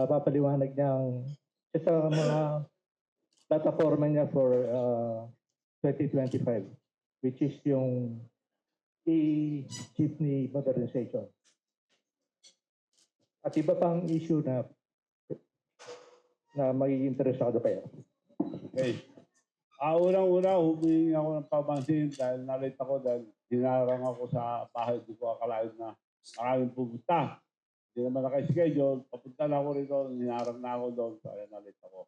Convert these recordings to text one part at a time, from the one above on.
papaliwanag niyang sa mga plataforma niya for 2025, which is yung e-jeepney modernization. At iba pang issue na magiging interesado kayo. Okay. Unang-una, humingi ako ng pamansin dahil nalate ako dahil hinarang ako sa bahay. Hindi ko akalain na maraming pupunta. Hindi naman naka-schedule. Papunta na ako rito, hinarang na ako doon. Kaya nalate ako.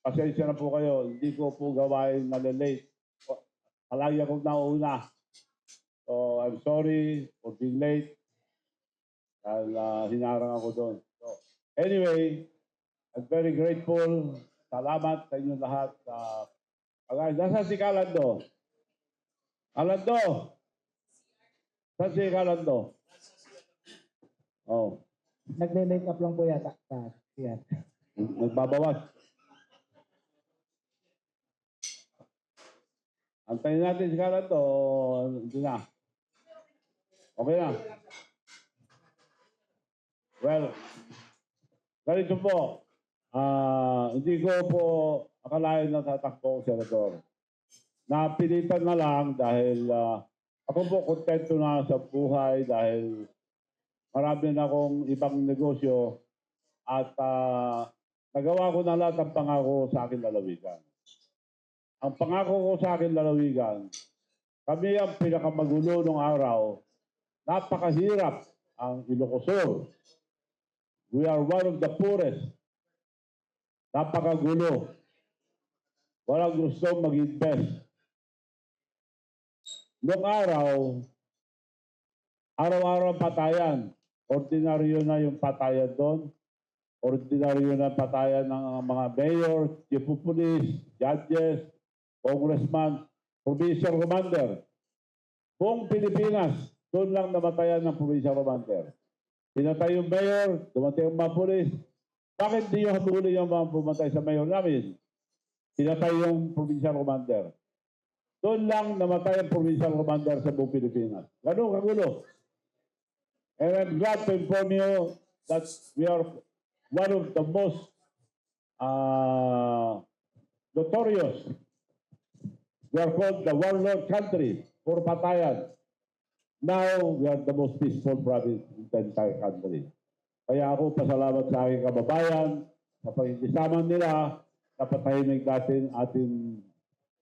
Pasensya na po kayo. Hindi ko po gawain nalilate. Palagi akong nauna. So, I'm sorry for being late. Dahil hinarang ako doon. So, anyway, I'm very grateful. Salamat sa inyo lahat. Nasaan si Calando? Calando? Saan si Calando? Oh. Nagme-make up lang po yata. Yan. Nagbabawas. Antayin natin si Calando. Hindi na. Okay na. Well, ganito po. Hindi ko po akalain na tatakbo ang senador. Napilitan na lang dahil ako po kontento na sa buhay dahil marami na akong ibang negosyo at nagawa ko na lahat ng pangako sa akin lalawigan. Ang pangako ko sa akin lalawigan, kami ang pinakamagulo ng araw. Napakahirap ang Ilocos. We are one of the poorest. Napakagulo. Walang gusto mag-invest. Noong araw-araw patayan. Ordinaryo na yung patayan doon. Ordinaryo na patayan ng mga mayor, chief of police, judges, congressman, provincial commander. Buong Pilipinas, doon lang namatayan ng provincial commander. Pinatay yung mayor, dumatay yung mga police. Bakit di yung habulin yung mga pumatay sa mayor namin? Pinatay yung provincial commander. Doon lang namatay ang provincial commander sa buong Pilipinas. Ganun, kagulo. And I'm glad to inform you that we are one of the most notorious. We are called the warlord country for patayan. Now, we are the most peaceful province in the entire country. Kaya ako pasalamat sa aking kababayan sa pagkikisama nila na patahimik natin ating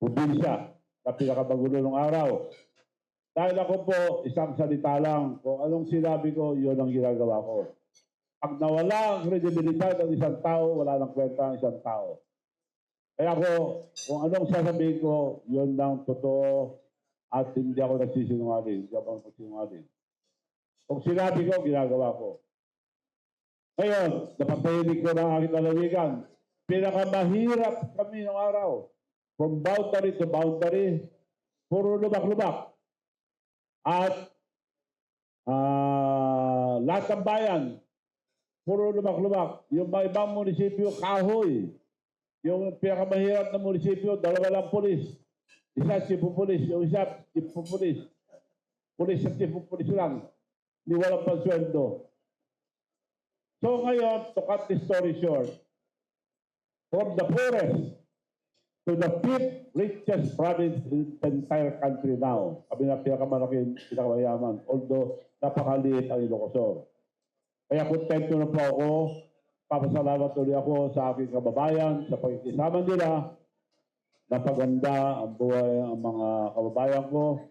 probinsya na pinakamagulo ng araw. Dahil ako po, isang salita lang, kung anong sinabi ko, yun ang ginagawa ko. Pag nawala ang kredibilidad ng isang tao, wala nang kwenta ang isang tao. Kaya ako, kung anong sasabihin ko, yun lang totoo at hindi ako nagsisinungaling. Hindi ako nagsisinungaling. Kung sinabi ko, ginagawa ko. Ngayon, napatahimik ko ng aking lalawigan. Pinakamahirap kami ng araw. From boundary to boundary, puro lubak-lubak. At lahat ng bayan, puro lubak-lubak. Yung mga ibang munisipyo, kahoy. Yung pinakamahirap na munisipyo, 2 lang pulis. Isa, chief of police. Yung isa, chief of police. Police at chief of police lang. Hindi walang pansweldo. So ngayon, to cut the story short, from the poorest to the 5th richest province in the entire country now, kami na pinakamalaking, pinakamayaman, although napakaliit ang Ilocos. Kaya kontento na po ako, papasalamat ulit ako sa aking kababayan, sa pagkikisama nila, napaganda ang buhay ang mga kababayan ko,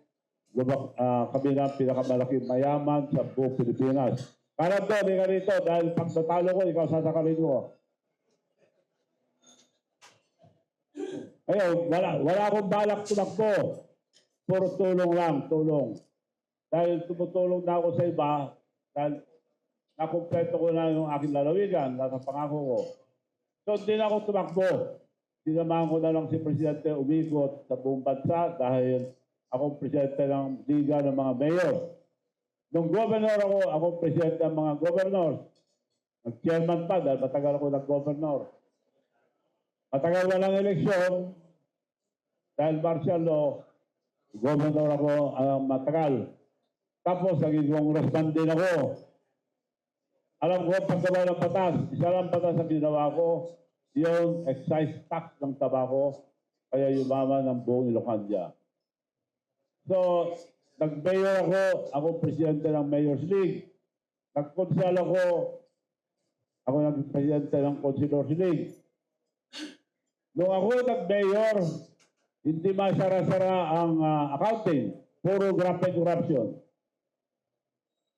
kami na pinakamalaking mayaman sa buong Pilipinas. Parang doon, hindi ka rito, dahil pag natalo ko, ikaw sasakalin ko. Ayun, wala akong balak tumakbo. Puro tulong lang, tulong. Dahil tumutulong na ako sa iba, dahil nakumpleto ko na yung aking lalawigan, nasa pangako ko. So, hindi na ako tumakbo. Sinamahan ko na lang si Presidente umikot sa buong bansa dahil ako Presidente ng Liga ng mga Mayor. Nung governor ako presidente ng mga governor. Nag-chairman pa dahil matagal ako nag-governor. Matagal walang eleksyon dahil martial law, governor ako matagal. Tapos naging congressman din ako. Alam ko ang paggawa ng batas. Isa lang batas ang ginawa ko, yung excise tax ng tabako, kaya yumaman ng buong Ilocania. So, nag-mayor ako presidente ng Mayor's League. Nag-consel ako naging presidente ng Councilors League. Nung ako nag-mayor, hindi masara-sara ang accounting. Puro graft and corruption.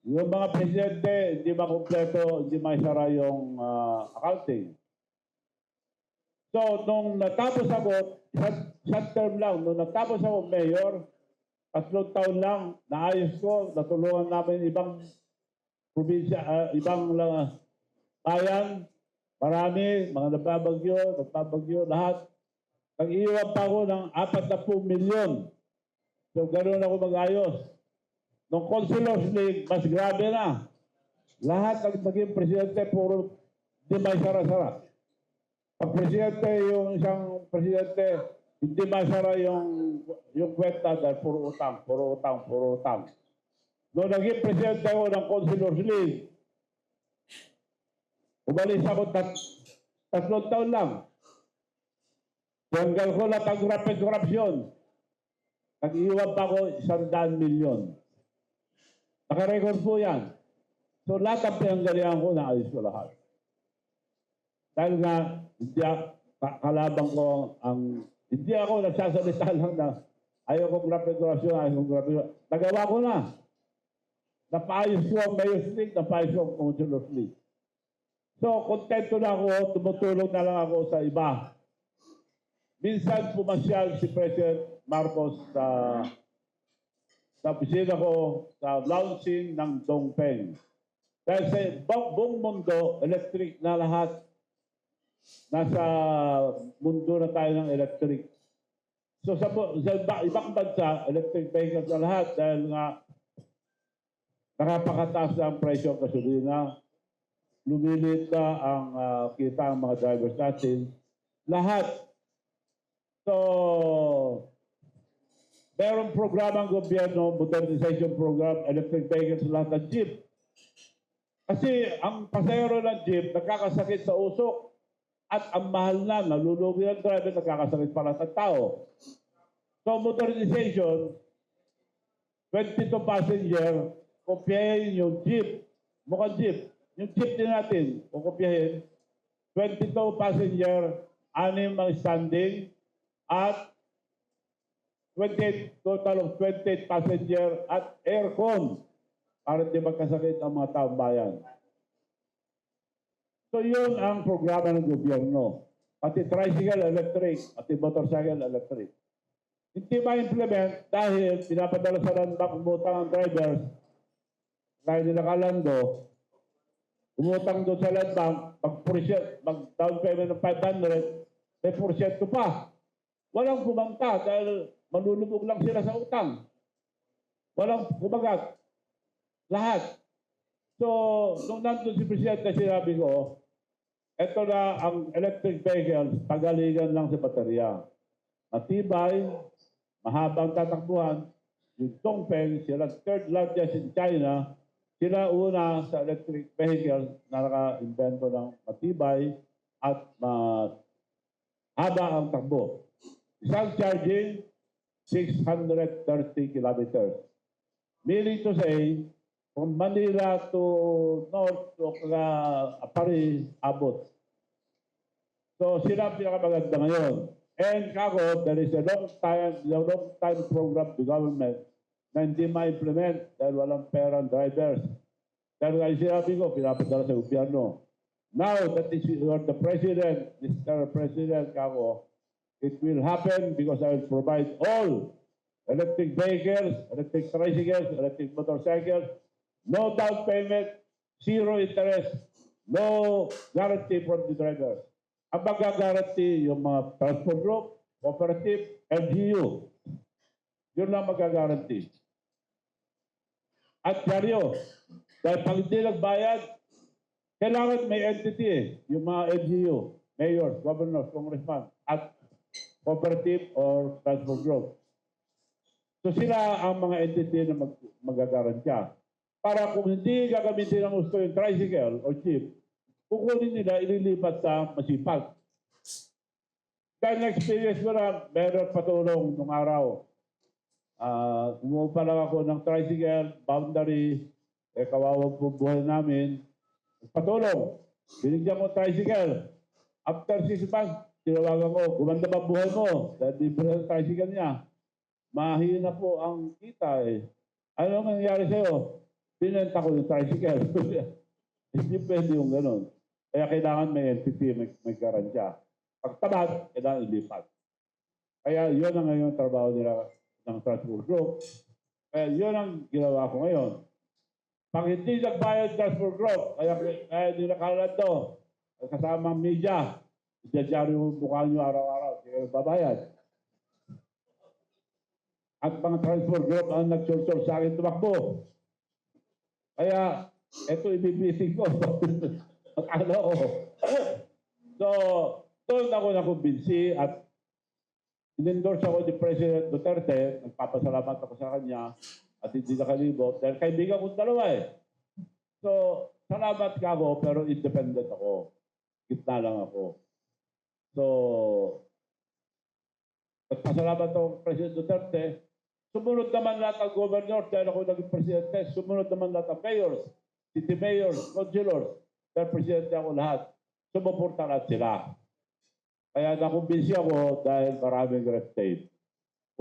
Yung mga presidente, hindi makumpleto, hindi masara yung accounting. So, nung natapos ako, short term lang, nung natapos ako mayor, 3 taon lang, naayos ko, natulungan namin ibang probinsya, ibang bayan, marami, mga nagpabagyo, lahat. Nag-iwan pa ako ng 40 milyon. So, ganoon ako mag-ayos. Nung Councilors League, mas grabe na. Lahat ng naging presidente, puro di may sara-sara. Pag presidente, yung isang presidente, hindi masara yung kwenta dahil puro utang. Nung naging presidente ako ng Councilors League, umalis ako 3 taon lang. Tanggal ko lahat ang graft and corruption. Nag-iwan pa ako 100 milyon. Naka-record po yan. So lahat ang pinanggalihan ko, naayos ko lahat. Dahil nga, kalabang ko hindi ako nagsasalita lang na ayaw kong graft and corruption, nagawa ko na. Napaayos ko ang Mayor's League, napaayos ko ang Councilors League. So, kontento na ako, tumutulong na lang ako sa iba. Minsan pumasyal si President Marcos sa opisina ko sa launching ng Dongpeng. Dahil sa buong mundo, electric na lahat. Nasa mundo na tayo ng electric. So sa ibang bansa, electric vehicles na lahat dahil nga nakapakataas na ang presyo ng gasolina, lumilit na ang kita ang mga drivers natin. Lahat. So, mayroong programa ng gobyerno, modernization program, electric vehicles, lahat ng jeep. Kasi ang pasahero ng jeep nagkakasakit sa usok at ang mahal na, nalulugi ng driver, nagkakasakit para sa tao. So, modernization, 22 passenger, kopyahin yung jeep, mukhang jeep. Yung jeep din natin, kung kopyahin, 22 passenger, 6 ang standing, at 28, total of 28 passenger at aircon para di magkasakit ang mga taong bayan. So yun ang programa ng gobyerno. Pati tricycle electric, pati motorcycle electric. Hindi ma-implement dahil pinapadala sa landbank umutang ang drivers kaya nila Kalando, umutang doon sa landbank, mag-down payment ng 500, may porsyento pa. Walang kumangka dahil manulubog lang sila sa utang. Walang kumagat. Lahat. So, nung nandun si Presidente, sinabi ko, ito na ang electric vehicles, pagalingan lang sa baterya. Matibay, mahabang tatakbuhan, yung Dongfeng, sila third largest in China, sila una sa electric vehicles na naka-invento ng matibay at mahaba ang takbo. Isang charging, 630 kilometers. Meaning to say, from Manila to North to Paris, abot. So sila ang pinakamaganda ngayon. And kako, there is a long time program to government na hindi ma-implement dahil walang pera ang drivers. Dahil nga sinabi ko, pinapadala sa gobyerno. Now that is the President, Mr. President, kako, it will happen because I will provide all electric vehicles, electric tricycles, electric motorcycles, no down payment, zero interest, no guarantee from the drivers. Ang magagaranti yung mga transport group, cooperative, LGU. Yun lang magagaranti. At Yaryo, dahil pag hindi nagbayad, kailangan may entity yung mga LGU, mayors, governors, congressman, at cooperative or transport group. So sila ang mga entity na magagarantiya. para kung hindi gagamitin ng gusto yung tricycle o jeep, kukunin nila, ililipat sa masipag. Dahil na-experience ko na, meron patulong nung araw. Kumuha lang ako ng tricycle, boundary, kawawag po buhay namin. Patulong, binigyan ko tricycle. After 6 months, tinawagan ko, gumanda ba buhay mo? Dahil libre ang tricycle niya. Mahina po ang kita eh. Ano ang nangyari sa'yo? Binenta ko yung tricycle. Hindi pwede yung ganun. Kaya kailangan may entity, may garansya. Pag tamad, kailangan ilipat. Kaya yun ang ngayon trabaho nila ng transport group. Kaya yun ang ginawa ko ngayon. Pag hindi nagbayad transport group, kaya hindi nakalat to, kasama ang media, idadjari mo mukha nyo araw-araw, hindi kayo babayad. At mga transport group ang nag-short sa akin tumakbo. Kaya, ito ibibisig ko. Ano ko. So, doon ako nakumbinsi at in-endorse ako ni President Duterte. Nagpapasalamat ako sa kanya at hindi nakalibot dahil kaibigan kong dalawa eh. So, salamat ka ako pero independent ako. Gitna lang ako. So, nagpasalamat ako President Duterte. Sumunod naman lahat ang governor dahil ako naging presidente. Sumunod naman lahat ang mayors, city mayors, councilors. Dahil presidente ako lahat. Sumuporta lahat sila. Kaya nakumbinsi ako dahil maraming red tape.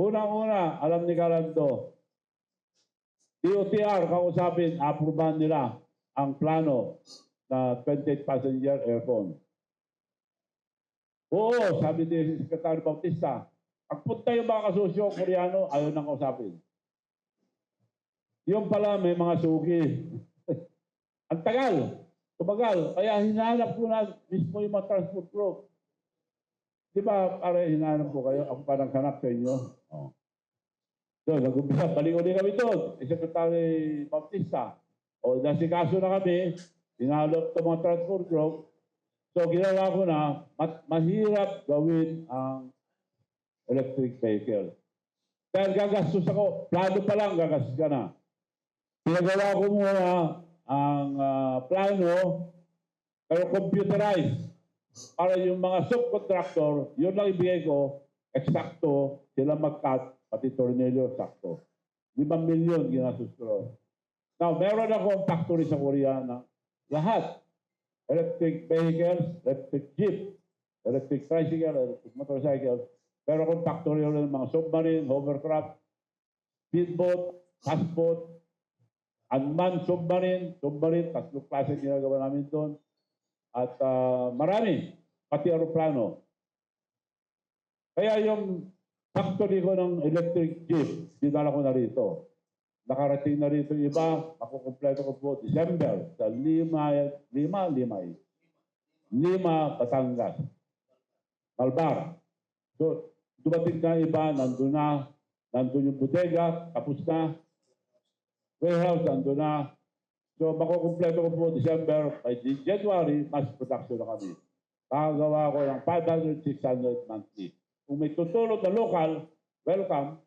Unang-una, alam ni Calando, DOTR, kausapin, aprubahan nila ang plano na 28 passenger aircon. Oo, sabi ni Secretary Bautista, pagpunta yung mga kasosyo Koreano, ayaw nang kausapin. Yung pala may mga suki. Ang tagal, tumagal. Kaya hinahanap ko na mismo yung mga transport group. Di ba, para hinahanap ko kayo, ako parang hanap sa inyo. Oh. So, nag-umpisa, balik ulit kami doon. Secretary Bautista. O, nasikaso na kami, hinalop itong mga transport group. So, ginawa ko na, mahirap gawin ang electric vehicle. Dahil gagastos ako, plano pa lang, gagastos ka na. Pinagawa ko muna ang plano, pero computerized. Para yung mga subcontractor, yun lang ibigay ko, eksakto, sila mag-cut, pati tornilyo, sakto. 5 milyon ginastos ko. Now, meron akong factory sa Korea na lahat, electric vehicles, electric jeep, electric tricycle, electric motorcycle, pero akong factory ulit ng mga submarine, hovercraft, speedboat, fastboat, unmanned submarine, tatlong klase ginagawa namin doon. At marami, pati aeroplano. Kaya yung factory ko ng electric jeep, dinala ko na rito. Nakarating na rito iba, makukumpleto ko po December sa Lima, Batangas, Malbar. So, dumating na iba, nandun yung bodega, tapos na. Warehouse, nandun na. So, makukumpleto ko po December, by January, mass production na kami. Makagawa ko ng 500, 600 monthly. Kung may tutulong na local, welcome,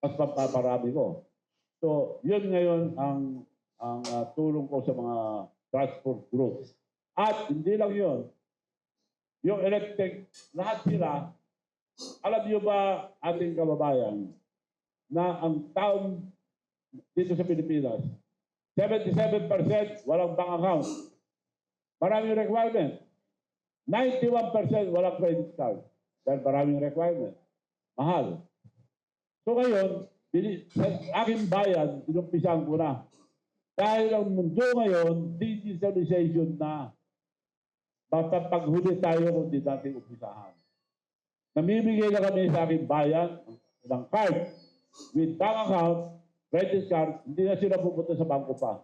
mas papaparami ko. So, yun ngayon ang tulong ko sa mga transport groups. At hindi lang yun, yung electric, lahat sila, alam niyo ba ating kababayan na ang taong dito sa Pilipinas, 77% walang bank account. Maraming requirement. 91% walang credit card. Dahil maraming requirement. Mahal. So ngayon, sa aking bayan, pinumpisahan ko na. Dahil ang mundo ngayon, digitalization na. Basta paghuli tayo kung di natin umpisahan. Namimigay na kami sa aking bayan ng card with bank account, credit card, hindi na sila pupunta sa bangko pa.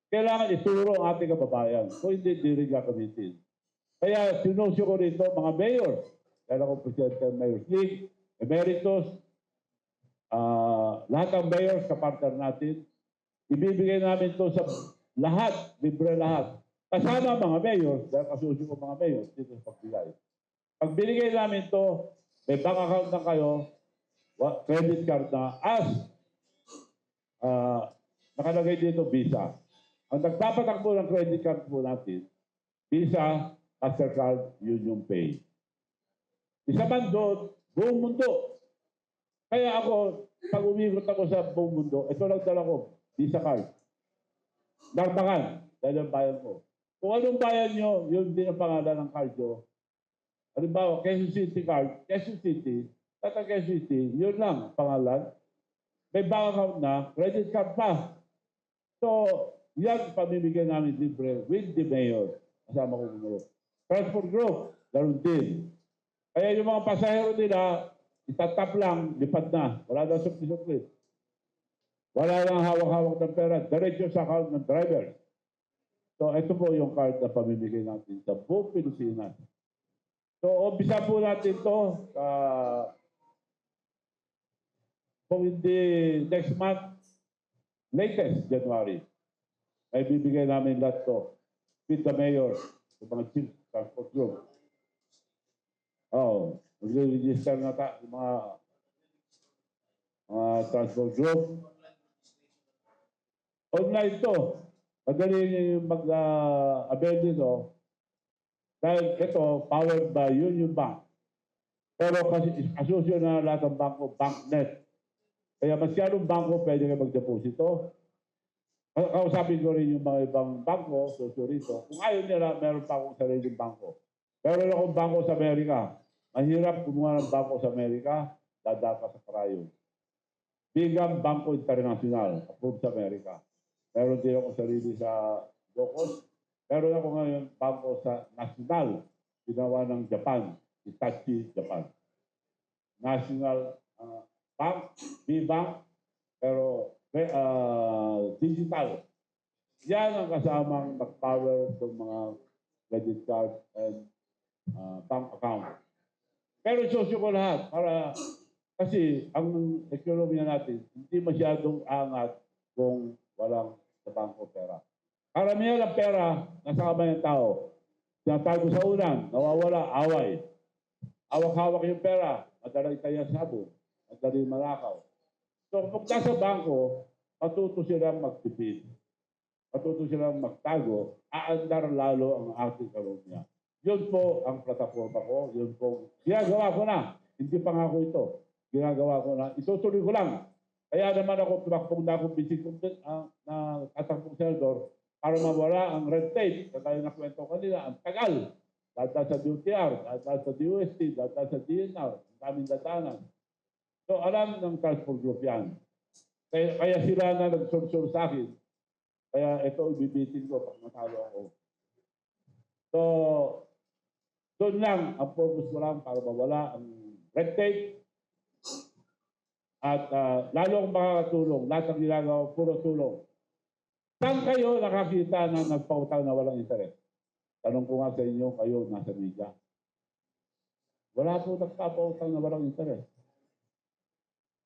Kailangan ituro ang ating kababayan. Kung hindi, di rin gagamitin. Kaya sinusyo ko rito mga mayor. Kaya ako presidente ng Mayor's League, emeritus, lahat ng mayors, kapartner natin. Ibibigay namin to sa lahat, libre lahat. Kasama mga mayors, dahil kasusyo ko mga mayors dito sa pagbigay. Pag binigay namin to, may bank account na kayo, credit card na, as nakalagay dito Visa. Ang nagpapatakbo ng credit card po natin, Visa, Mastercard, Union Pay. Isa man doon, buong mundo. Kaya ako, pag umikot ako sa buong mundo, ito lang dala ko, Visa card. Darbakan, dahil ang bayan ko. Kung anong bayan nyo, yun din ang pangalan ng card nyo. Halimbawa, Quezon City card, Quezon City, Tata Quezon City, yun lang pangalan. May bank account na, credit card pa. So, yan pamimigay namin libre with the mayor. Kasama ko group. Transport group, ganoon din. Kaya yung mga pasahero nila, itatap lang, lipat na. Wala daw supli-supli. Wala lang hawak-hawak ng pera. Diretso sa account ng driver. So, ito po yung card na pamimigay natin sa buong Pilipinas. So, umpisa po natin ito kung hindi next month, latest January, ay bibigay namin lahat to with the mayor, yung mga chief transport group. Oh, mag-register na yung mga transport group. Online to. Madali yung mag-avail dito. Dahil ito, powered by Union Bank. Pero kasi asosyo na lahat ng bangko, BankNet. Kaya masyadong bangko pwede kayo mag-deposito. Kausapin ko rin yung mga ibang bangko, sosyo rito. Kung ayaw nila, meron pa akong sariling bangko. Meron akong bangko sa Amerika. Mahirap kumuha ng bangko sa Amerika, dadapa sa Carayon. Bigang Bangko International, approved sa Amerika. Meron din ako sarili sa Locos. Meron ako ngayon bangko sa National, ginawa ng Japan, Hitachi, Japan. National Bank, B-Bank, pero digital. Yan ang kasamang mag-power ng mga credit card and bank account. Pero sosyo ko lahat para kasi ang ekonomiya natin hindi masyadong angat kung walang sa bangko pera. Karamihan ng pera nasa kamay ng tao. Tinatago sa ulan, nawawala, away. Hawak-hawak yung pera, madalang itaya sa sabon, madaling malakaw. So kung nasa bangko, matuto silang magtipid. Matuto silang magtago, aandar lalo ang ating ekonomiya. Yun po ang plataforma ko, yun po. Ginagawa ko na, hindi pa nga ako ito. Ginagawa ko na, itutuloy ko lang. Kaya naman ako tumakbong na akong bisig na katakbong senador para mawala ang red tape. Sa tayo na kwento kanila, ang tagal. Data sa DOTR, data sa DOST, data sa DNR, ang daming datanan. So alam ng transport group yan. Kaya sila na nagsursur sa akin. Kaya ito ibibitin ko pag matalo ako. So, doon lang, ang purpose ko lang para mawala ang red tape. At lalo akong makakatulong. Lahat ng ginagawa, puro tulong. Saan kayo nakakita na nagpautang na walang interes? Tanong ko nga sa inyo, kayo nasa media. Wala po nagpapautang na walang interes.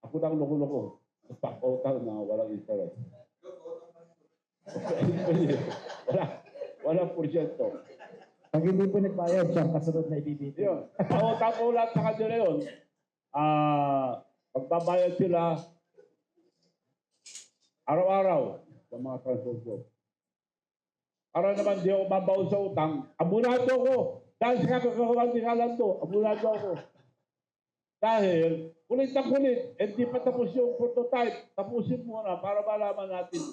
Ako lang loko-loko. Nagpapautang na walang interes. Walang porsyento. Pag hindi po nagbayad, siya ang kasunod na ibibigay. Yun. Pautang ko lahat sa kanila yun. Pagbabayad sila araw-araw sa mga transport group. Para naman di ako mabaon sa utang, abunado ako. Dahil sa kakagawa ng to, abunado ako. Dahil kulit na kulit, hindi pa tapos yung prototype. Tapusin muna para malaman natin.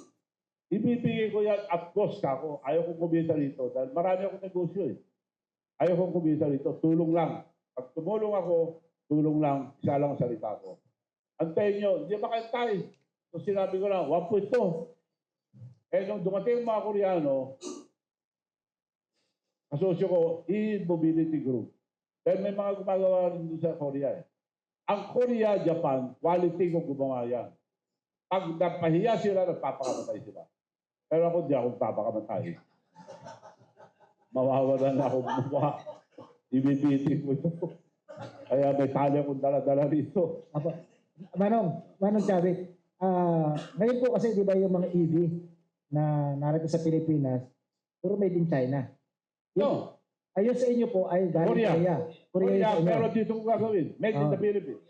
Ibibigay ko yan at cost ako. Ayaw kong kumita rito dahil marami akong negosyo eh. Ayaw kong kumita rito. Tulong lang. Pag tumulong ako, tulong lang. Isa lang ang salita ko. Antayin nyo, hindi makantay. So sinabi ko lang, 1.2. Eh nung dumating yung mga Koreano, kasosyo ko, e-mobility group. Dahil may mga gumagawa rin doon sa Korea eh. Ang Korea, Japan, quality kung gumawa yan. Pag napahiya sila, nagpapakamatay sila. Pero ako di ako papakamatay. Mawawalan na ako mukha. Ibibitin ko ito. Kaya may tali akong dala-dala rito. Apo. Manong Chavit, ngayon po kasi di ba yung mga EV na narito sa Pilipinas, puro made in China. No. Ayun sa inyo po ay galing Korea. Korea, pero dito ko gagawin. Made in the Philippines.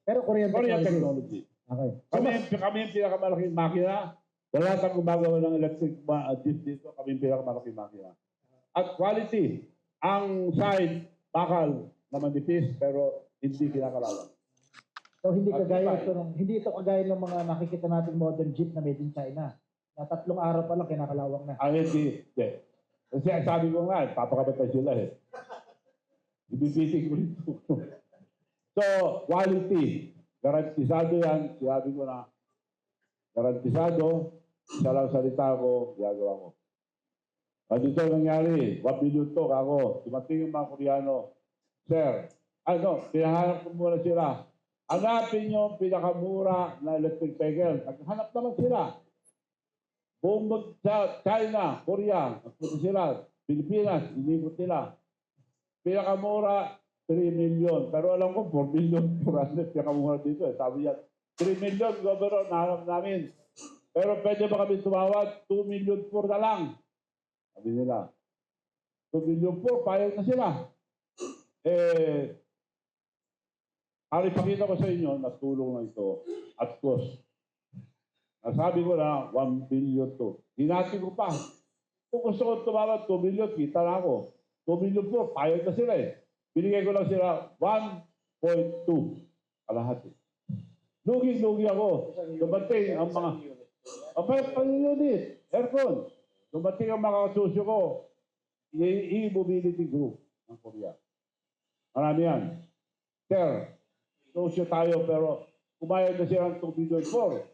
Pero Korean Korean technology. technology. Okay. Kami yung pinakamalaking makina Sa lahat ng gumagawa ng electric jeep dito, kami pinakamalaki makina. At quality, ang side, bakal na manipis, pero hindi kinakalawang. So hindi ito kagaya ng mga nakikita nating modern jeep na made in China. Na 3 araw pa lang kinakalawang na. Hindi. Kasi sabi ko nga, papakabatay sila eh. Ibibisig ko rito. So, quality. Garantisado yan. Sabi ko na, garantisado. Isa lang salita ko, gagawa ko. At ito nangyari, 1 billion to ako. Dumating yung mga Koreano. Sir, pinahanap ko muna sila. Hanapin nyo pinakamura na electric vehicle. Naghanap naman sila. Buong sa China, Korea, nagpunta sila. Pilipinas, inibot nila. Pinakamura, 3 million. Pero alam ko, 4 million, 400. Pinakamura dito. Sabi yan, 3 million, governor, nahanap namin. Pero pwede ba kami tumawad? 2 million 4 na lang. Sabi nila, 2 million 4, payag na sila. Ang ipakita ko sa inyo, natulong na ito at cost. Nasabi ko na 1 billion to. Hinati ko pa. Kung gusto ko tumawad 2 billion, kita na ako. 2 billion po, payag na sila eh. Binigay ko lang sila 1.2 kalahati. Lugi-lugi ako. Dumating ang mga... pang-unit, aircon. Dumating ang mga kasusyo ko. E-mobility group ng Korea. Marami yan. Sir, susyo tayo pero kumayag na siya ng 2 billion 4.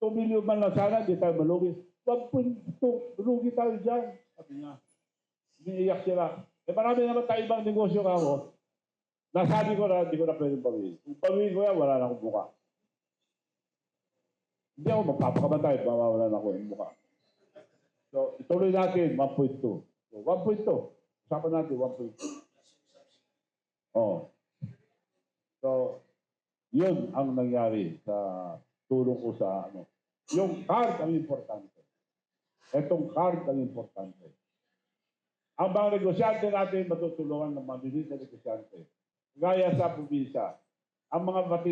2 million man lang sana, di tayo malugi. 1.2, malugi tayo dyan. Sabi niya. Iniiyak sila. Marami naman tayo ibang negosyo ka ako. Nasabi ko na, hindi ko na pwedeng pawin. Kung pawin ko yan, wala na akong buka. Hindi ako magpapakamatay, mawawala na ako yung buka. So, ituloy natin, 1.2. So, 1.2. Usapan natin, 1.2. Oh. So, yun ang nangyari sa tulong ko sa ano. Yung card ang importante. Etong card ang importante. Ang mga negosyante natin matutulungan ng mga bilis na negosyante. Gaya sa probinsya. Ang mga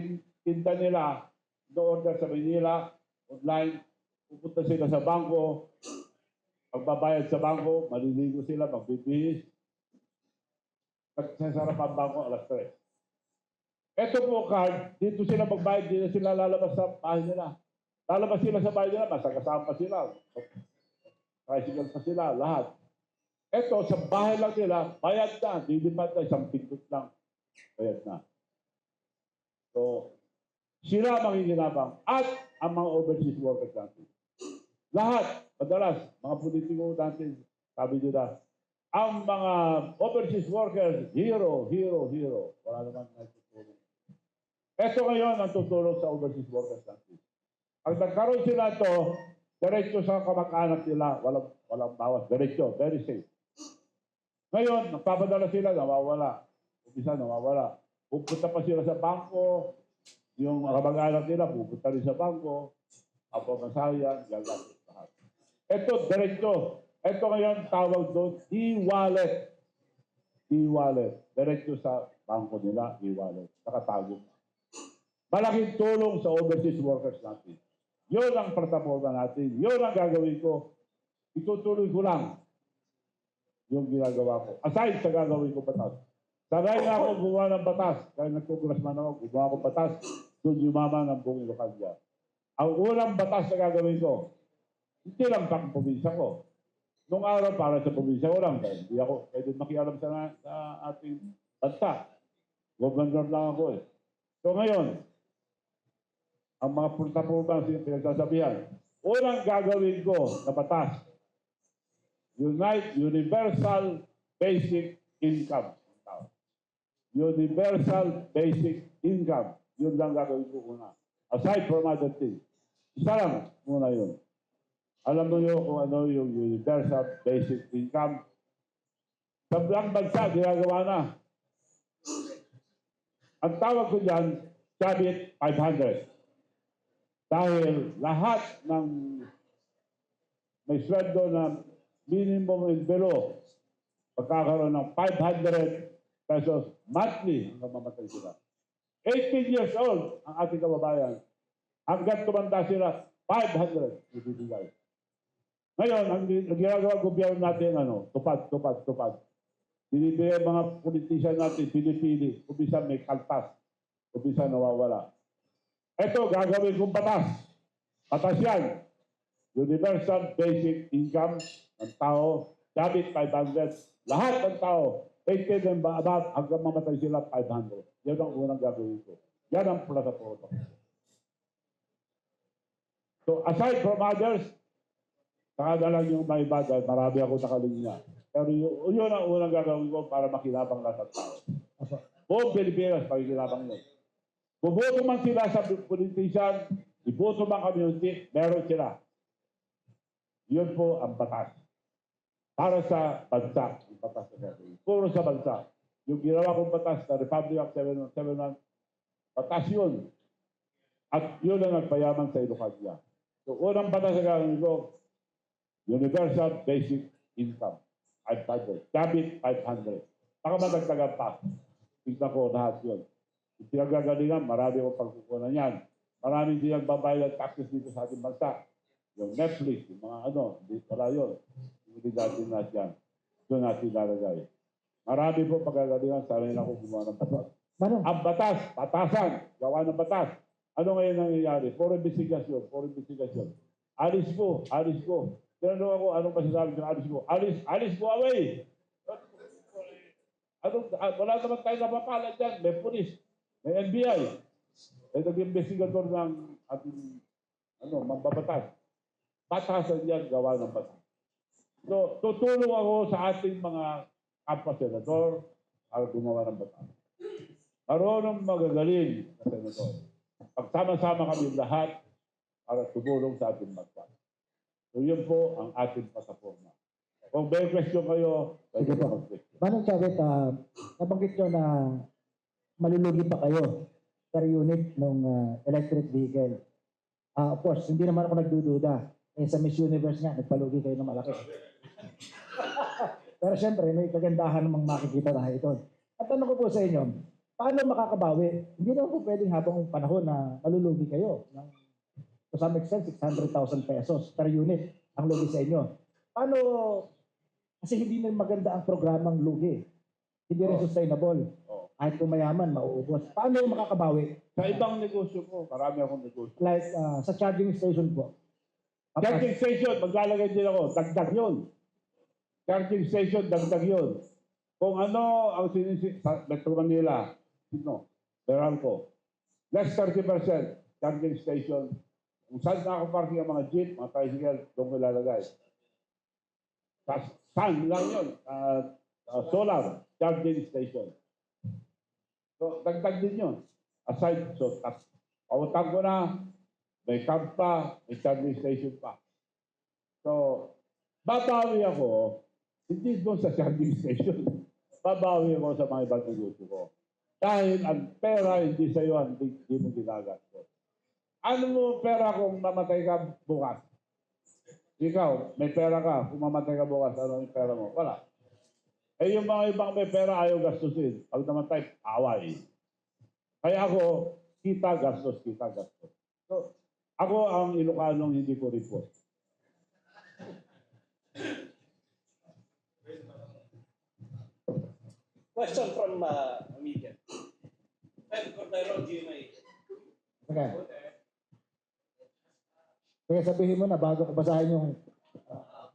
tinda nila, do-order sa Manila, online, pupunta sila sa bangko, pagbabayad sa bangko, maliligo sila, magbibihis. Pagsasarap ang bangko, alas 3. Ito po card, dito sila magbayad, dito sila lalabas sa bahay nila. Lalabas sila sa bahay nila, masagasama pa sila. Tricycle pa sila, lahat. Ito, sa bahay lang nila, bayad na. Dilipat na, isang pindot lang. Bayad na. So, sila manginginabang. At ang mga overseas workers natin. Lahat, madalas, mga politiko natin, sabi nila, ang mga overseas workers, hero. Wala naman nagtutulong. Ito ngayon ang tutulong sa overseas workers natin. Pag nagkaroon sila ito, diretso sa kamag-anak nila, walang bawas, diretso, very safe. Ngayon, nagpapadala sila, nawawala. Umpisa, nawawala. Pupunta pa sila sa bangko, yung kamag-anak nila, pupunta rin sa bangko, apamasayan, gagamit lahat. Ito, diretso. Ito ngayon, tawag doon, e-wallet. E-wallet. Diretso sa bangko nila, e-wallet. Nakatago. Malaking tulong sa overseas workers natin. Yun ang plataforma natin. Yun ang gagawin ko. Itutuloy ko lang yung ginagawa ko. Aside sa gagawin ko batas. Sanay na ako gumawa ng batas. Kaya nagkukulasman ako, gumawa ko batas. Doon yumaman ang buong Ilocania. Ang unang batas na gagawin ko, hindi lang pang probinsya ko. Nung araw para sa probinsya ko lang. Hindi ako pwede makialam sa ating bansa. Governor lang ako eh. So ngayon, ang mga plataforma na pinagsasabihan, unang gagawin ko na batas, Universal Basic Income. Universal Basic Income. Yun lang gagawin ko una. Aside from other things. Isa lang muna yun. Alam mo yun kung ano yung Universal Basic Income. Sa bulang bansa, ginagawa na. Ang tawag ko dyan, Sabit 500. Dahil lahat ng may sweldo na minimum and below, pagkakaroon ng 500 pesos monthly hanggang mamatay sila. 18 years old ang ating kababayan. Hanggang tumanda sila, 500 ibibigay. Ngayon, ang ginagawa gobyerno natin, tupad. Binibigay mga politician natin, pinipili. Kumisa may kaltas. Kumisa nawawala. Ito, gagawin kong batas. Batas yan. Universal basic income ng tao, dapat 500. Lahat ng tao, 18 and above, hanggang mamatay sila, 500. Yan ang unang gagawin ko. Yan ang plataforma. So, aside from others, saka na lang yung may iba dahil marami ako nakalinya. Pero yun ang unang gagawin ko para makilabang lahat ng tao. Buong Pilipinas, makikilabang yun. Buboto man sila sa politician, iboto man community, meron sila. Yun po ang batas. Para sa bansa, yung batas na gagawin. Puro sa bansa. Yung ginawa kong batas na Republic Act 771, batas yun. At yun ang nagpayaman sa Ilocania. So, unang batas na gagawin ko, Universal Basic Income, 500. Dapat 500. Baka madagdagan pa. Tignan ko lahat yun. Yung pinagagalingan, marami akong pagkukunan yan. Maraming hindi nagbabayad ng taxes dito sa ating bansa. Yung Netflix, yung mga hindi pala yun. Hindi natin natin yan. Doon natin lalagay. Marami po pagagalingan, sana yun ako gumawa ng batas. Ang batas, batasan, gawa ng batas. Ano ngayon nangyayari? Puro investigasyon. Alis ko. Tinanong ako, anong masasabi ng alis ko? Alis ko away! Wala naman tayo napapala dyan. May pulis, may NBI. May nag-investigator ng ating mambabatas. Batasan yan, gawa ng batas. So, tutulong ako sa ating mga kapwa-senador para gumawa ng batas. Marunong magagaling na senador. Pagsama-sama kami lahat para tumulong sa ating bansa. So, yun po ang ating plataforma. Kung may question kayo, pwede po mag-question. Manong Chavez, nabanggit nyo na malulugi pa kayo per unit ng electric vehicle. Of course, hindi naman ako nagdududa. Sa Miss Universe nga, nagpalugi kayo ng malaki. Pero siyempre, may kagandahan namang makikita tayo ito. At tanong ko po sa inyo, paano makakabawi? Hindi naman po pwedeng habang panahon na malulugi kayo. To some extent, 600,000 pesos per unit ang lugi sa inyo. Paano? Kasi hindi na maganda ang programang lugi. Hindi rin sustainable. Kahit kung mayaman, mauubos. Paano makakabawi? Sa ibang negosyo ko, marami akong negosyo. Like sa charging station po. Charging station, maglalagay din ako, dagdag yun. Charging station, dagdag yun. Kung ano ang sa Metro Manila, Meralco, less 30% charging station. Kung saan nakaparking ang mga jeep, mga tricycle, doon ko ilalagay. Sun lang yun. Solar charging station. So, dagdag din yun. Aside, so, pawutang ko na, may camp pa, may charging station pa. So, babawi ako, hindi doon sa charging station. Babawi ako sa mga ibang negosyo ko. Dahil ang pera hindi sa iyo, hindi mo ginagastos. Ano mo pera kung mamatay ka bukas? Ikaw, may pera ka. Kung mamatay ka bukas, ano yung pera mo? Wala. Eh yung mga ibang may pera, ayaw gastusin. Pag namatay, away. Kaya ako, kita, gastos. So, ako ang Ilocanong hindi ko report. Question from media. Cordero, GMA. Okay. Kaya sabihin mo na bago ko basahin yung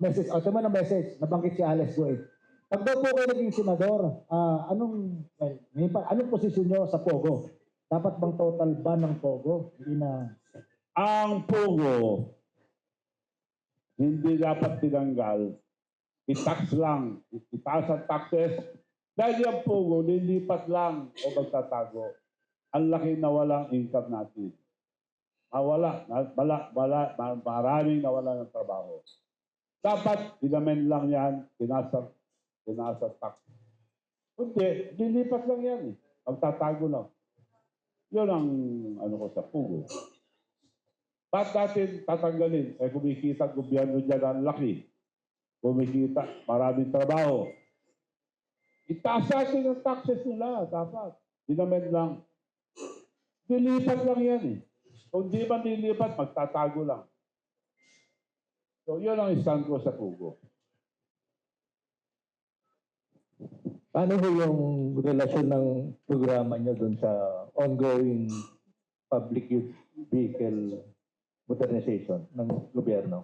message. O, tama na message. Nabanggit si Alex Go. Pag daw po kayo naging senador, anong posisyon nyo sa Pogo? Dapat bang total ban ng Pogo? Hindi na... Ang Pogo, hindi dapat tinanggal. I-tax lang. Itaas ang taxes. Dahil yung Pogo, lilipat lang o magtatago. Ang laki na walang income natin. Maraming nawala ng trabaho. Dapat, dinamen lang yan, tinasa tax. Hindi, lilipat lang yan eh. Magtatago lang. Yun ang ko sa Pogo. Ba't natin tatanggalin? Eh kumikita ang gobyerno dyan ang laki. Kumikita, maraming trabaho. Itaas natin ang taxes nila, dapat. Dinamen lang. Dilipat lang yan eh. Kung di man dilipat, magtatago lang. So, yun ang stand ko sa Pugo. Paano ho yung relasyon ng programa nyo dun sa ongoing public vehicle modernization ng gobyerno?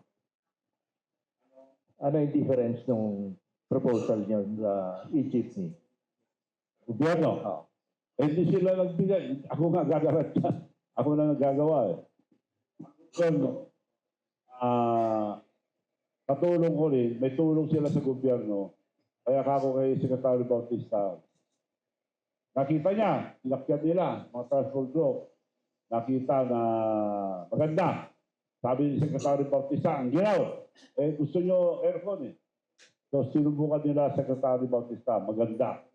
Ano yung difference ng proposal nyo sa e-jeepney? Gobyerno, Oh. hindi sila nagbigay. Ako nga gagawa dyan. Ako na nagagawa eh. Gobyerno, katulong ko rin, may tulong sila sa gobyerno. Kaya ako kay Secretary Bautista, nakita niya, sinakyan nila, mga transport group, nakita na maganda. Sabi ni Secretary Bautista, ang ginaw, gusto nyo aircon eh. So sinubukan nila Secretary Bautista, maganda.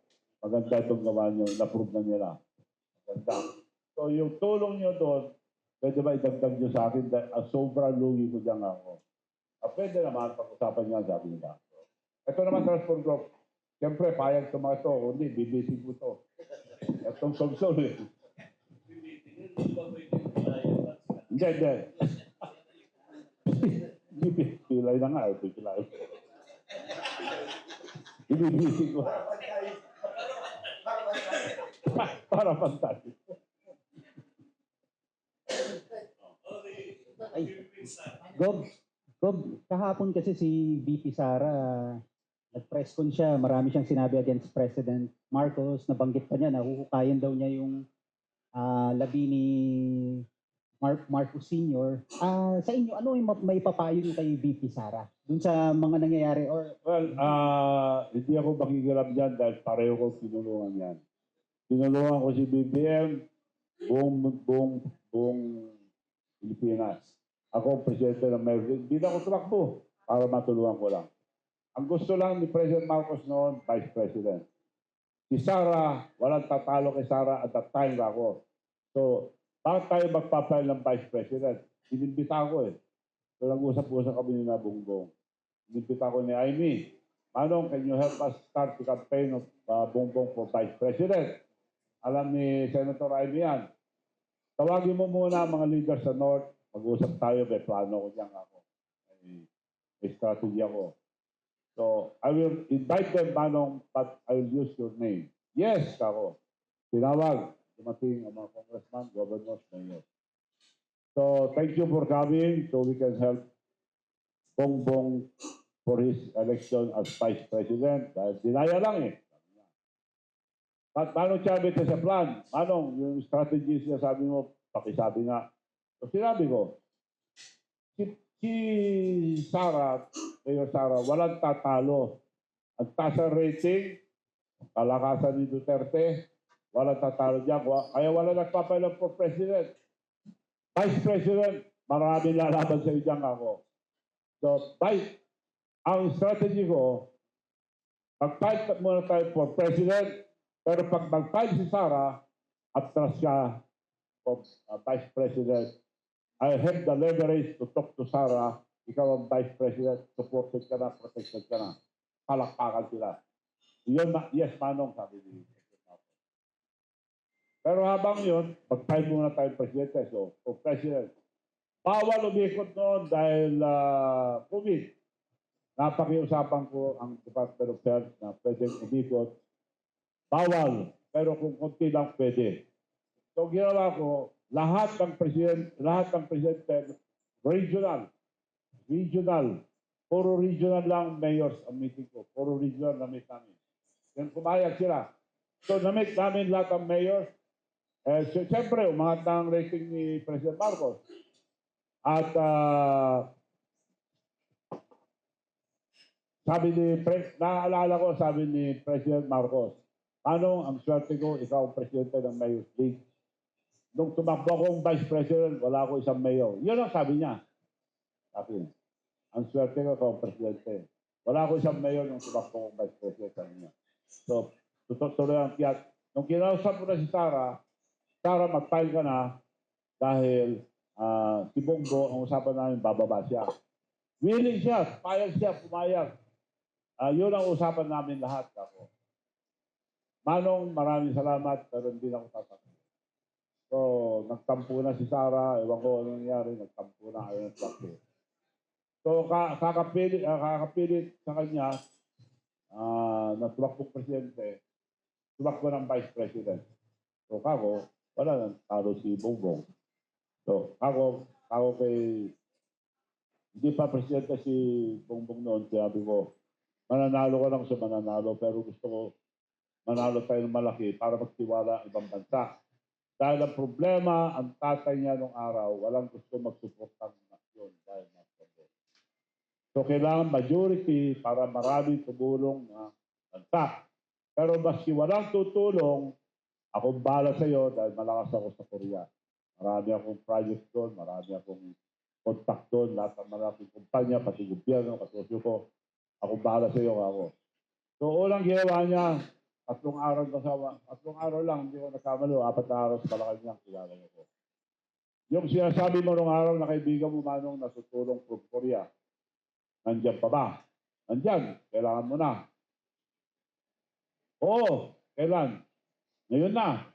Maganda itong gawa nyo, na-prove na nila. Maganda. So yung tulong nyo doon, pwede ba idagdag nyo sa akin dahil sobrang lugi ko dyan ako. Pwede naman, pag-usapan niya, sabi nila. Ito naman transport group. Siyempre, payag sa mga ito. Hindi, bibitin ko ito. Itong sogsol eh. Hindi, hindi. Pilay na nga eh. Pilay. Bibitin ko. Para pantay. Gob, kahapon kasi si VP Sara, nag-press con siya, marami siyang sinabi against President Marcos, nabanggit pa niya na huhukayin daw niya yung labi ni Marcos Sr. Sa inyo, ano yung may papayo niyo kay VP Sara dun sa mga nangyayari? Or Well, hindi ako makikiram dyan dahil pareho ko tinulungan yan. Tinulungan ko si BBM, buong Pilipinas. Ako, presidente ng Mervin. Hindi na ako tumakbo para matulungan ko lang. Ang gusto lang ni President Marcos noon, Vice President. Si Sara, walang tatalo kay Sara at that time ako. So, bakit tayo magpapile ng Vice President? Inimbita ko eh. So, nag-usap-usap kami ni Bongbong. Inimbita ko ni Amy. Manong, can you help us start the campaign of Bongbong for Vice President? Alam ni Senator Amy yan. Tawagin mo muna ang mga leaders sa North. Mag-usap tayo, may plano ko dyan ako. May strategy ako. So, I will invite them, Manong, but I will use your name. Yes, ako. Tinawag. Dumating ang mga congressman, governors, mayors. So, thank you for coming so we can help Bongbong for his election as Vice President. Dahil dinaya lang eh. At Manong sabi ko sa plan, Manong, yung strategy siya sabi mo, pakisabi nga. So sinabi ko, si Sara, Mayor Sara, walang tatalo. Ang taas ang rating, kalakasan ni Duterte, walang tatalo dyan. Kaya wala nagpapailan for President. Vice President, maraming lalaban sa dyan ako. So, ang strategy ko, mag-fight muna tayo for President, pero pag mag-fight si Sara, atras ka of Vice President, I have the leverage to talk to Sara, ikaw ang Vice President, supported ka na, protected ka na. Palakpakan sila. Yun, yes, Manong, sabi ni pero habang yun, mag-fight muna tayo Presidente. So, for President, bawal umikot noon dahil COVID. Napakiusapan ko ang Department of Health na pwedeng umikot. Bawal, pero kung konti lang pwede. So, ginawa ko, lahat ng presidente, regional, puro regional lang mayors ang meeting ko, puro regional na meet namin. Yan, pumayag sila. So, na-meet namin lahat ng mayors. So, siyempre, umangat na ang rating ni President Marcos. At naaalala ko, sabi ni President Marcos, Manong, ang swerte ko, ikaw ang presidente ng Mayor's League. Nung tumakbo akong Vice President, wala ako isang mayor. Yun ang sabi niya. Sabi niya, ang swerte ko, ikaw ang presidente. Wala ako isang mayor nung tumakbo akong Vice President. Sabi niya. So, tutuloy ang tiyat. Nung kinausap ko na si Sara, mag-file ka na dahil si Bongo, ang usapan namin, bababa siya. Willing siya, pumayag. Yun ang usapan namin lahat. Ako. Manong, maraming salamat, pero hindi na ako tatakbo. So, nagtampo na si Sara, ewan ko anong nangyari, nagtampo na, ayaw ng takbo. So kakapilit sa kanya na tumakbong presidente, tumakbo ng vice president. So kako, wala nang talo si Bongbong. So ako kay hindi pa presidente si Bongbong noon, sabi ko, mananalo ko lang sa mananalo, pero gusto ko manalo tayo ng malaki para magtiwala ang ibang bansa. Dahil ang problema, ang tatay niya nung araw, walang gusto magsuportang nasyon dahil nasa. So kailangan majority para maraming tumulong na bansa. Pero maski walang tutulong, ako bala sa iyo dahil malakas ako sa Korea. Marami akong project doon, marami akong contact doon, lahat ng malaking kumpanya, pati gobyerno, kasosyo ko. Ako bala sa iyo ako. So unang ginawa niya, 3 araw kasama, 3 araw lang, hindi ko nakamali, 4 na araw sa Malacanang, kilala niyo ko. Yung sinasabi mo nung araw na kaibigan mo manong nasutulong from Korea, nandiyan pa ba? Nandiyan, kailangan mo na. Oo, kailan? Ngayon na.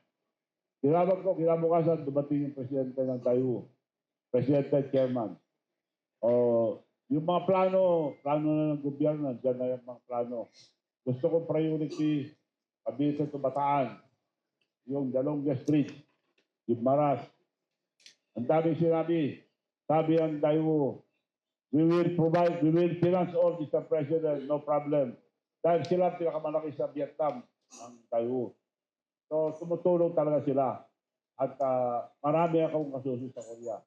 Tinawag ko, kinabukasan, dumating yung presidente ng Daewoo. Presidente at chairman. Yung mga plano na ng gobyerno, dyan na yung mga plano. Gusto ko priority, Cavite to Bataan, yung the longest bridge, yung Maras. Ang daming sinabi, sabi ang Daewoo, we will finance all, Mr. President, no problem. Dahil sila pinakamalaki sa Vietnam, ang Daewoo. So, tumutulong talaga sila. At marami akong kasusunod sa Korea.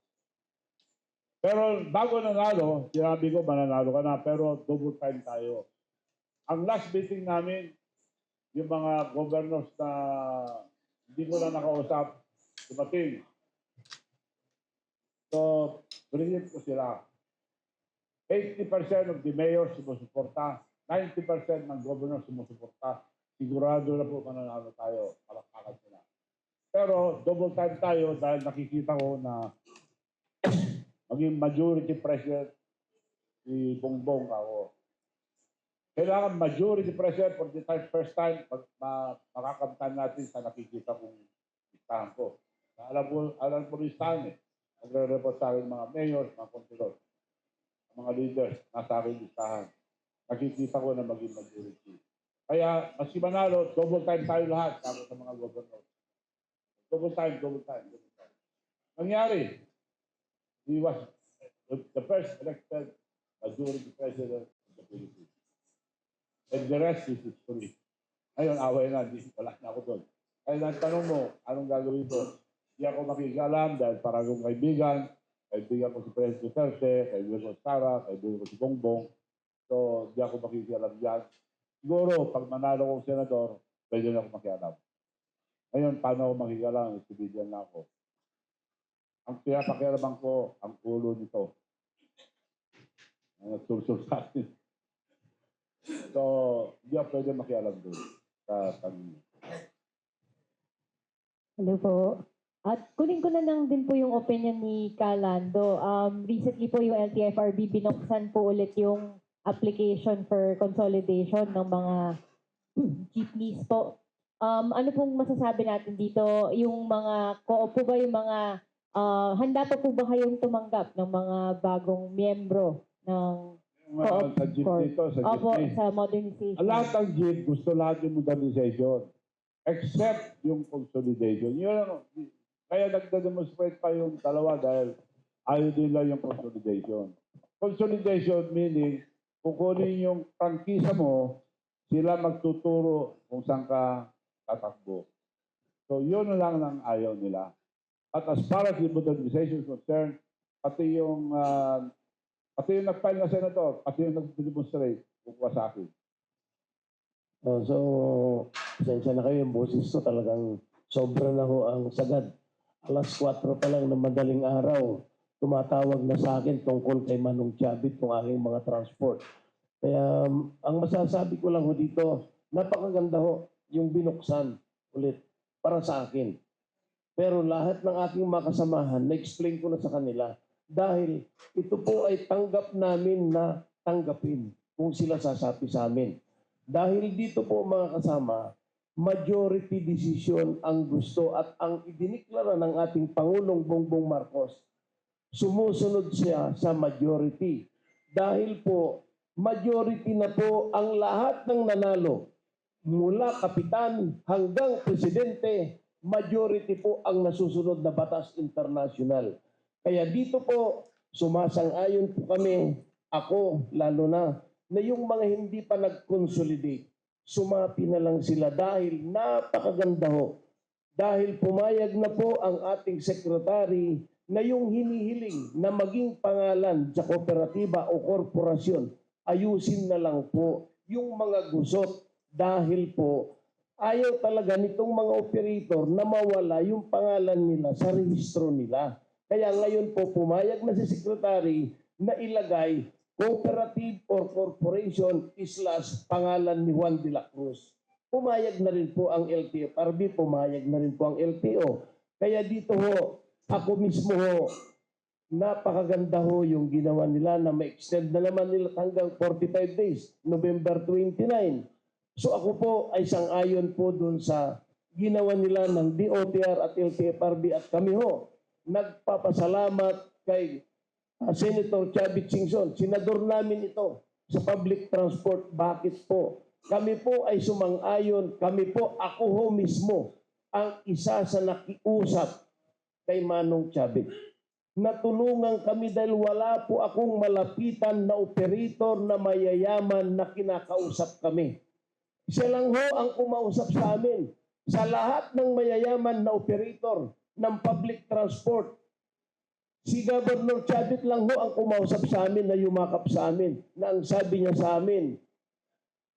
Pero bago nanalo, sinabi ko mananalo ka na, pero double time tayo. Ang last meeting namin, yung mga governors na hindi ko na nakausap, dumating. So, bringin ko sila. 80% of the mayors sumusuporta, 90% ng governors sumusuporta. Sigurado na po mananalo tayo, palakpakan sila. Pero double time tayo dahil nakikita ko na maging majority president si Bongbong ako. Kailangan majority president for the first time makakamtan natin sa nakikita kong listahan ko. Alam ko listahan eh. Nagre-report sa akin mga mayors, mga konsilor, mga leaders, nasa akin listahan. Nakikita ko na maging majority. Kaya, mas manalo, double time tayo lahat sa mga governors. Double time. Nangyari, he was the first elected majority president of the Philippines. And the rest is history. Ngayon, away na, wala na ako doon. Kaya tanong mo, anong gagawin doon? Hindi ako makikialam dahil para akong kaibigan ko si President Duterte, kaibigan ko si Sara, kaibigan ko si Bongbong. So, hindi ako makikialam dyan. Siguro, pag manalo kong senador, pwede na ako makialam. Ngayon, paano ako makikialam? Civilian na ako. Ang pinapakialaman ko, ang ulo nito. Ang nagsulsul sa akin. So, hindi ako pwede makialam doon sa tanong. Hello po. At kunin ko na lang din po yung opinion ni Calando. Recently po yung LTFRB binuksan po ulit yung application for consolidation ng mga jeepneys po. Ano pong masasabi natin dito? Yung mga co-op po ba yung mga handa pa po ba kayong tumanggap ng mga bagong miyembro ng co-op? Sa jeep dito, sa Opo, jeepney. sa modernization. Lahat ng jeep, gusto lahat yung modernization. Except yung consolidation. Yun, kaya nagda-demonstrate pa yung dalawa dahil ayaw nila yung consolidation. Consolidation meaning, kukunin yung prangkisa mo, sila magtuturo kung saan ka tatakbo. So yun lang ang ayaw nila. At as far as the modernization is concerned, pati yung nag-file na senator, pati yung nag-demonstrate, kukuha sa akin. So, pasensya na kayo, yung boses ko talagang sobra na ho ang sagad. Alas 4 pa lang na madaling araw, tumatawag na sa akin tungkol kay Manong Chavit kung aking mga transport. Kaya ang masasabi ko lang ho dito, napakaganda ho yung binuksan ulit para sa akin. Pero lahat ng aking mga kasamahan, na-explain ko na sa kanila dahil ito po ay tanggap namin na tanggapin kung sila sasapi sa amin. Dahil dito po mga kasama, majority decision ang gusto at ang idiniklara ng ating Pangulong Bongbong Marcos. Sumusunod siya sa majority. dahil po majority na po ang lahat ng nanalo mula kapitan hanggang presidente, majority po ang nasusunod na batas international. Kaya dito po sumasang-ayon po kami, ako lalo na yung mga hindi pa nag-consolidate, sumapi na lang sila dahil napakaganda ho. Dahil pumayag na po ang ating secretary na yung hinihiling na maging pangalan sa kooperatiba o korporasyon, ayusin na lang po yung mga gusot dahil po ayaw talaga nitong mga operator na mawala yung pangalan nila sa rehistro nila. Kaya ngayon po pumayag na si secretary na ilagay cooperative or corporation / pangalan ni Juan de la Cruz. Pumayag na rin po ang LTFRB, pumayag na rin po ang LTO. Kaya dito ho, ako mismo ho, napakaganda ho yung ginawa nila na ma-extend na naman nila hanggang 45 days, November 29. So ako po ay sang-ayon po dun sa ginawa nila ng DOTR at LTFRB at kami ho, nagpapasalamat kay Senator Chavit Singson. Senador namin ito sa public transport. Bakit po? Kami po ay sumang-ayon, kami po, ako ho mismo, ang isa sa nakiusap kay Manong Chavit. Natulungan kami dahil wala po akong malapitan na operator na mayayaman na kinakausap kami. Siya lang ho ang kumausap sa amin. Sa lahat ng mayayaman na operator ng public transport, si Governor Chavit lang ho ang kumausap sa amin na yumakap sa amin. Na ang sabi niya sa amin,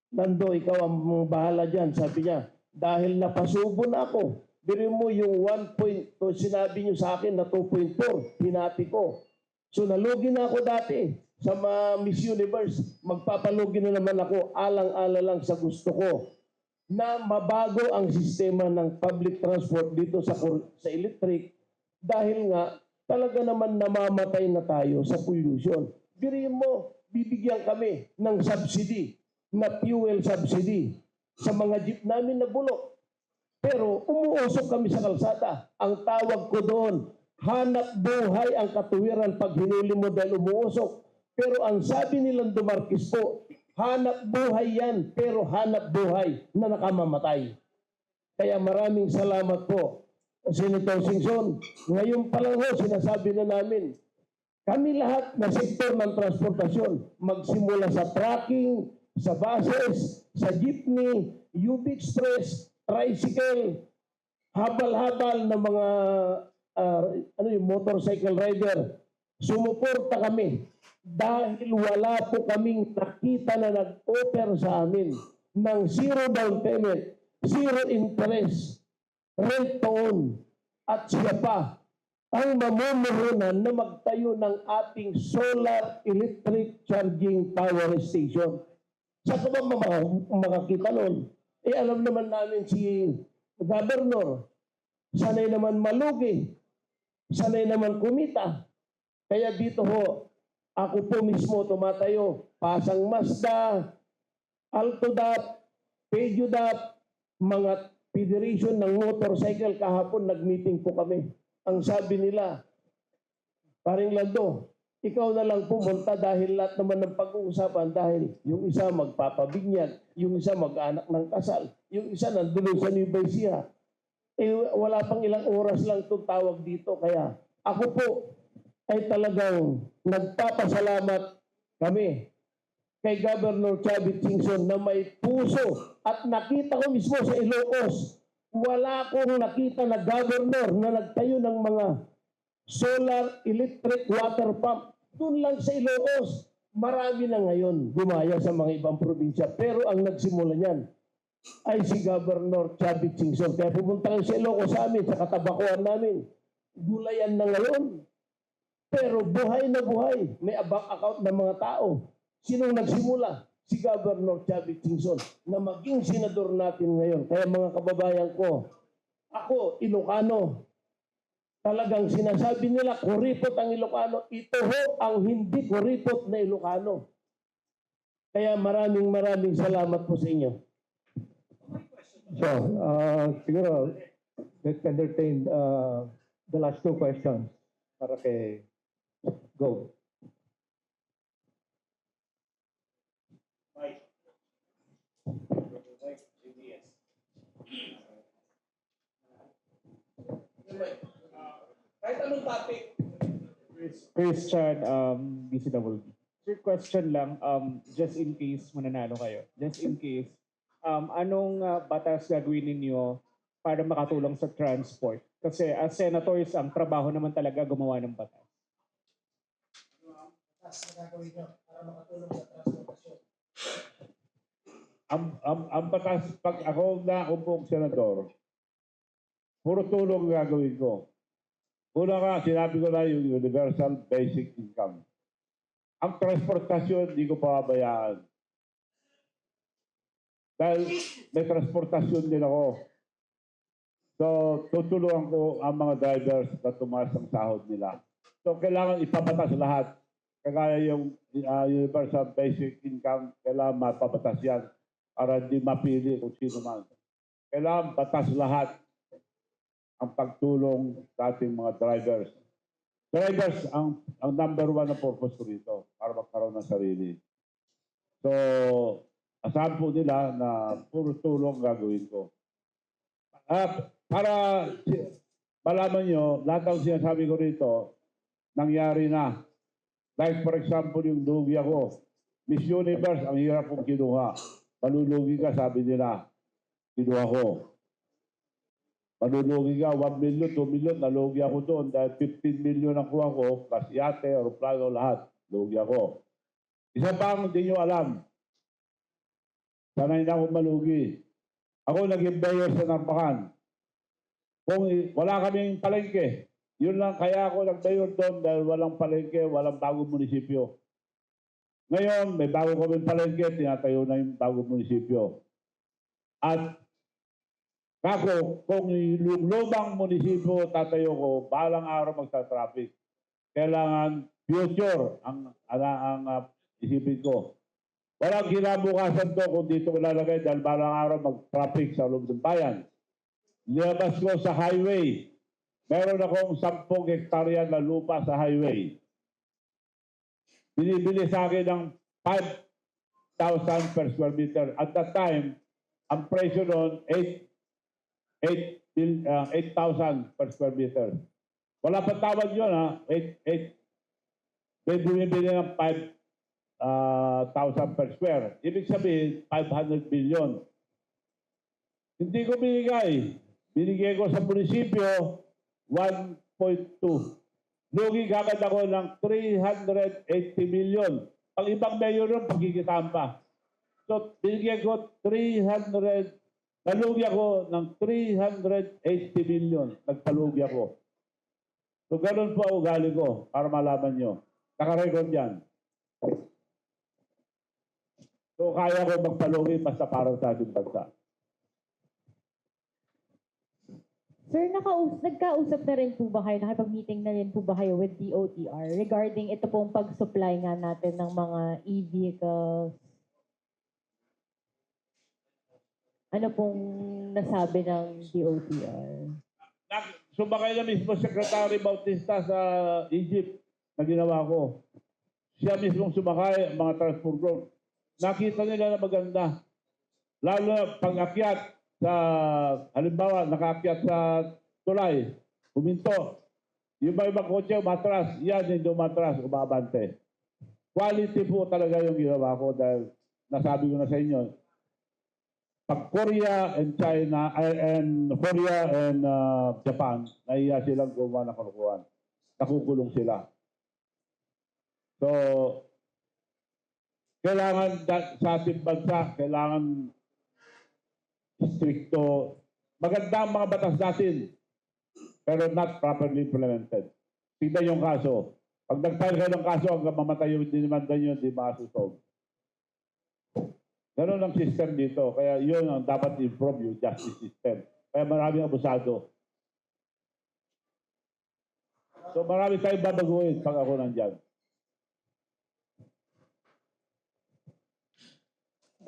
Nando, ikaw ang bahala dyan. Sabi niya, dahil napasubo na ako. Biro mo yung 1.2, sinabi niyo sa akin na 2.4, hinati ko. So nalugi na ako dati sa Miss Universe. Magpapalugi na naman ako, alang-ala lang sa gusto ko na mabago ang sistema ng public transport dito sa electric dahil nga talaga naman namamatay na tayo sa pollution. Biro mo, bibigyan kami ng subsidy, na fuel subsidy sa mga jeep namin na bulok. Pero umuusok kami sa kalsada. Ang tawag ko doon, hanap buhay ang katuwiran pag hinuli mo dahil umuusok. Pero ang sabi nilang Dumarquis po, hanap buhay yan, pero hanap buhay na nakamamatay. Kaya maraming salamat po, Senator Singson. Ngayon pa lang ho, sinasabi na namin, kami lahat na sektor ng transportasyon, magsimula sa trucking, sa buses, sa jeepney, UB Express, tricycle, habal-habal na mga motorcycle rider, sumuporta kami dahil wala po kaming nakita na nag-offer sa amin ng zero down payment, zero interest, rent to own, at siya pa ang mamumuhunan na magtayo ng ating solar electric charging power station. Saan ka ba makakita nun? Eh alam naman namin si Governor, sanay naman malugi, sanay naman kumita. Kaya dito ho, ako po mismo tumatayo, Pasang Mazda, Altodap, Peugeot, mga federation ng motorcycle. Kahapon nag-meeting po kami. Ang sabi nila, paring Lando, ikaw na lang pumunta dahil lahat naman ng pag-uusapan dahil yung isa magpapabinyag, yung isa mag-anak ng kasal, yung isa nandun sa Nueva Ecija. Eh wala pang ilang oras lang itong tawag dito. Kaya ako po ay talagang nagpapasalamat kami kay Governor Chavit Singson na may puso at nakita ko mismo sa Ilocos. Wala akong nakita na governor na nagtayo ng mga solar electric water pump. Doon lang sa Ilocos, marami na ngayon gumaya sa mga ibang probinsya. Pero ang nagsimula niyan ay si Governor Chavit Singson. Kaya pumunta lang sa Ilocos sa amin, sa katabakuan namin. Gulayan na ngayon. Pero buhay na buhay. May bank account ng mga tao. Sinong nagsimula? Si Governor Chavit Singson na maging senador natin ngayon. Kaya mga kababayan ko, ako, Ilocano, talagang sinasabi nila, kuripot ang Ilocano. Ito ho ang hindi kuripot na Ilocano. Kaya maraming salamat po sa inyo. So, siguro, let's entertain the last two questions para kay Go. anong topic? Christian, DCWB. Sir, question lang, just in case mananalo kayo, just in case, anong batas gagawin ninyo para makatulong sa transport? Kasi as senators, ang trabaho naman talaga gumawa ng batas. Ang batas, pag ako na upong senador, puro tulong gagawin ko. Una nga, sinabi ko na yung universal basic income. Ang transportasyon, hindi ko pababayaan. Dahil may transportasyon din ako. So, tutulungan ko ang mga drivers na tumaas ang sahod nila. So, kailangan ipabatas lahat. Kagaya yung universal basic income, kailangan mapabatas yan para hindi mapili kung sino man. Kailangan batas lahat ang pagtulong sa ating mga drivers. Drivers, ang number one na purpose ko rito para magkaroon ng sarili. So, asahan po nila na puro tulong gagawin ko. Para malaman nyo, lahat ng sinasabi ko rito, nangyari na. Like for example, yung lugi ako. Miss Universe, ang hirap kong kinuha. Malulugi ka, sabi nila. Kinuha ko. Malulugi ka, 1 million, 2 million, nalugi ako doon. Dahil 15 million ang kuha ko, plus yate, aeroplano, lahat. Lugi ako. Isa pa ang hindi nyo alam. Sanay na akong malugi. Ako naging mayor sa Narpacan. Kung wala kaming palengke, yun lang kaya ako nag-mayor doon dahil walang palengke, walang bagong munisipyo. Ngayon, may bago kaming palengke, tinatayo na yung bagong munisipyo. At kako, kung yung lumang munisipyo tatayo ko, balang araw magsa-traffic. Kailangan future ang isipin ko. Walang kinabukasan to kung dito ko lalagay dahil balang araw mag-traffic sa loob ng bayan. Nilabas ko sa highway. Meron akong 10 hektarya na lupa sa highway. Binibili sa akin ng 5,000 per square meter. At that time, ang presyo noon, 8,000 per square meter. Wala pa tawag yun, ha? 8. May bumibili ng 5,000 per square. Ibig sabihin, 500 billion. Hindi ko binigay. Binigay ko sa munisipyo, 1.2. Lugi kagad ako ng 380 million. Pag ibang mayor yun, pagkikitaan pa. So, binigay ko 300, nalugi ako ng 380 million. Nagpalugi ako. So, ganun po ang ugali ko para malaman nyo. Nakarecord yan. So, kaya ko magpalugi basta para sa ating bansa. Sir, nagkausap na rin po ba kayo, nakipag-meeting na rin po ba kayo with DOTR regarding ito pong pag-supply nga natin ng mga e-vehicles? Ano pong nasabi ng DOTR? Sumakay na mismo Secretary Bautista sa Egypt na ginawa ko. Siya mismo sumakay, mga transport group. Nakita nila na maganda. Lalo na pag-akyat sa, halimbawa, nakaakyat sa tulay, huminto. Yung ibang kotse, umatras. Yan, hindi umatras, umabante. Quality po talaga yung ginawa ko dahil nasabi ko na sa inyo, pag Korea and China, and Korea and Japan, nahiya silang gumawa ng kalukuhan. Nakukulong sila. So, kailangan sa ating bansa, kailangan stricto. Maganda ang mga batas natin, pero not properly implemented. Tignan yung kaso. Pag nag-file kayo ng kaso, hanggang mamatay yung dinimanda nyo, hindi masusolve. Ganun ang system dito. Kaya yun ang dapat improve yung justice system. Kaya maraming abusado. So marami tayong babaguhin pag ako nandyan.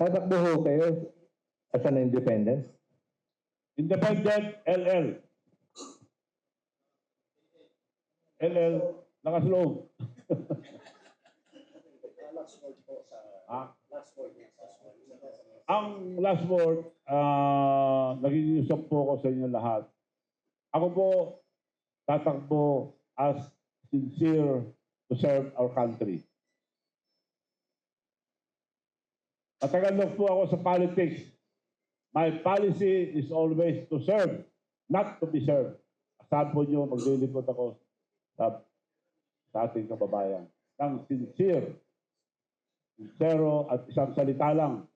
Tatakbo ho kayo as an independent? Independent, LL. LL, nakasloob. Ang last word, nag-iusap po ako sa inyo lahat. Ako po, tatakbo as sincere to serve our country. Matagal na po ako sa politics. My policy is always to serve, not to be served. Asahan po nyo, maglilingkod ako sa ating kababayan. Ng sincero at isang salita lang.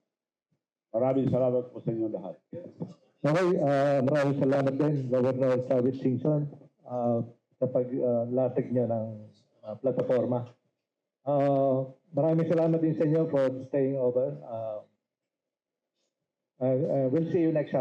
Maraming salamat po sa inyo lahat. Okay, maraming salamat din, Governor Travis Singson, sa paglatag niya ng plataforma. Maraming salamat din sa inyo for staying over. We'll see you next Saturday.